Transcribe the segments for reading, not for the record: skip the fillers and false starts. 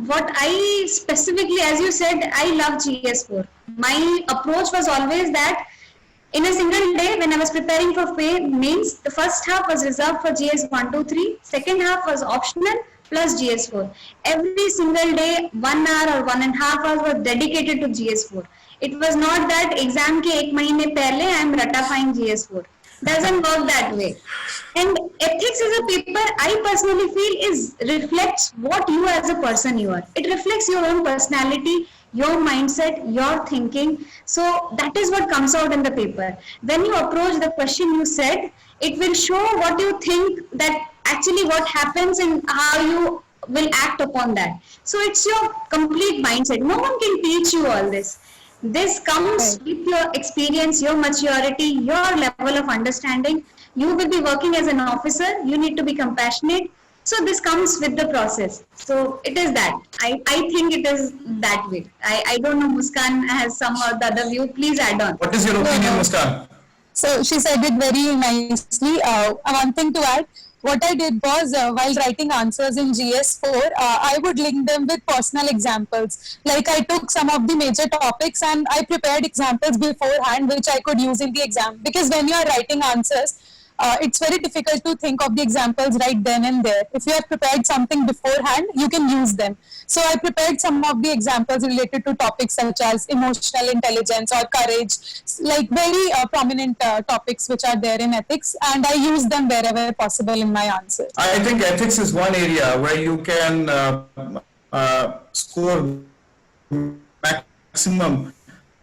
what I specifically, as you said, I love GS4. My approach was always that in a single day, when I was preparing for mains, the first half was reserved for GS 1, 2, 3, second half was optional plus GS4. Every single day, 1 hour or 1.5 hours was dedicated to GS4. It was not that exam ke ek mahine pehle I am ratifying GS4. Doesn't work that way. And ethics is a paper I personally feel is reflects what you as a person you are. It reflects your own personality, your mindset, your thinking. So that is what comes out in the paper. When you approach the question you said, it will show what you think, that actually what happens and how you will act upon that. So it's your complete mindset. No one can teach you all this. This comes Right. with your experience, your maturity, your level of understanding. You will be working as an officer, you need to be compassionate. So this comes with the process. So it is that. I think it is that way. I don't know, Muskan has some or the other view. Please add on. What is your No, opinion, no. Muskan? So she said it very nicely. One thing to add, what I did was while writing answers in GS4, I would link them with personal examples. Like I took some of the major topics and I prepared examples beforehand, which I could use in the exam. Because when you are writing answers, it's very difficult to think of the examples right then and there. If you have prepared something beforehand, you can use them. So I prepared some of the examples related to topics such as emotional intelligence or courage, like very prominent topics which are there in ethics, and I use them wherever possible in my answers. I think ethics is one area where you can score maximum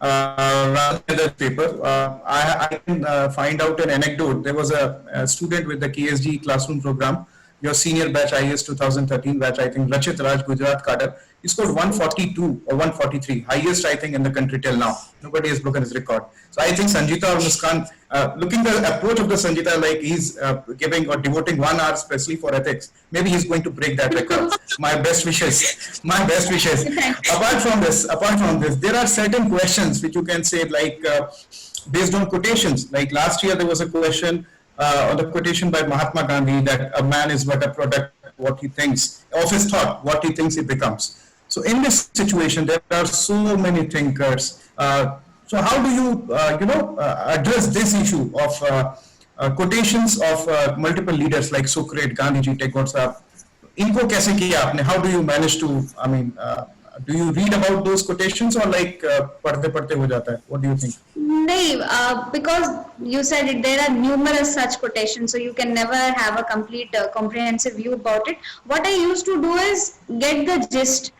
rather than the paper. I can find out an anecdote. There was a student with the KSG classroom program, your senior batch IS 2013 batch, I think Rachit Raj Gujarat Cadre. He scored 142 or 143, highest I think in the country till now. Nobody has broken his record. So I think Sanjita or Muskan, looking the approach of the Sanjita, like he's giving or devoting 1 hour especially for ethics, maybe he's going to break that record. My best wishes. My best wishes. Apart from this, there are certain questions which you can say like based on quotations. Like last year there was a question on the quotation by Mahatma Gandhi that a man is but a product what he thinks of his thought, what he thinks he becomes. So in this situation, there are so many thinkers. So how do you, address this issue of quotations of multiple leaders like Socrates, Gandhi ji, Tagore sahab? इनको कैसे किया आपने? How do you manage to? I mean, do you read about those quotations or like पढ़ते पढ़ते हो जाता है? What do you think? No, because you said it, there are numerous such quotations, so you can never have a complete comprehensive view about it. What I used to do is get the gist.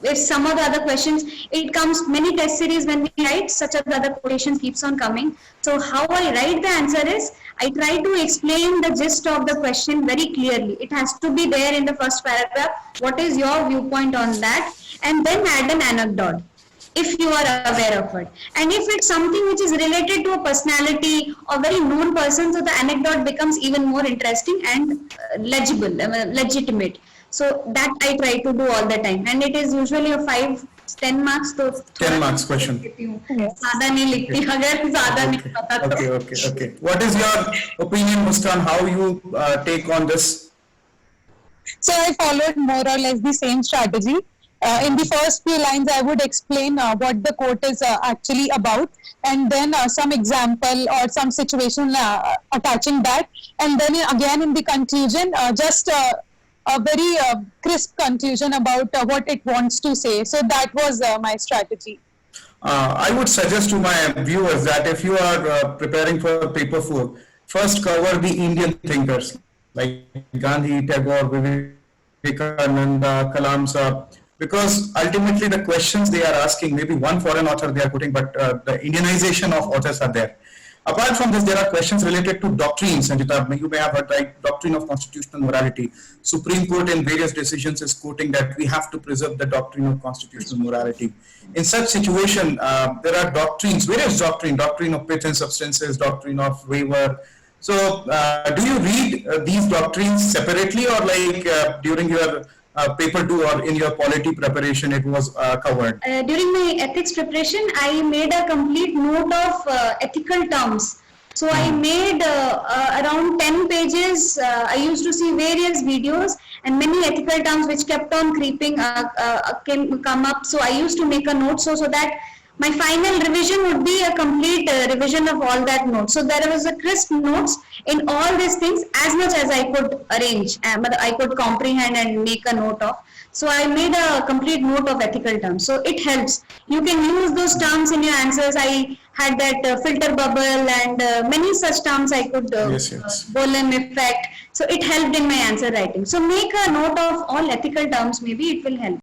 If some of the other questions, it comes many test series when we write, such as the other quotations keeps on coming. So how I write the answer is, I try to explain the gist of the question very clearly. It has to be there in the first paragraph. What is your viewpoint on that? And then add an anecdote if you are aware of it. And if it's something which is related to a personality or very known person, so the anecdote becomes even more interesting and legible, legitimate. So that I try to do all the time, and it is usually a 5-10 marks. So 10 marks question. ज़्यादा नहीं लिखती अगर ज़्यादा नहीं पता तो. Okay. What is your opinion, Muskan? How you take on this? So I followed more or less the same strategy. In the first few lines, I would explain what the quote is actually about, and then some example or some situation attaching that, and then again in the conclusion, just a very crisp conclusion about what it wants to say. So that was my strategy. I would suggest to my viewers that if you are preparing for paper 4, first cover the Indian thinkers like Gandhi, Tagore, Vivekananda, Kalam sir, because ultimately the questions they are asking, maybe one foreign author they are putting, but the Indianization of authors are there. Apart from this, there are questions related to doctrines, Sanjita. You may have heard like doctrine of constitutional morality. Supreme Court in various decisions is quoting that we have to preserve the doctrine of constitutional morality. In such situation, there are doctrines, various doctrine of pith and substances, doctrine of waiver. So, do you read these doctrines separately or like during your paper 2 or in your polity preparation it was covered? During my ethics preparation, I made a complete note of ethical terms. So I made around 10 pages. I used to see various videos and many ethical terms which kept on creeping, come up. So I used to make a note so that my final revision would be a complete revision of all that notes. So there was a crisp notes in all these things as much as I could arrange, I could comprehend and make a note of. So I made a complete note of ethical terms. So it helps. You can use those terms in your answers. I had that filter bubble and many such terms I could, Yes. Bolen effect. So it helped in my answer writing. So make a note of all ethical terms, maybe it will help.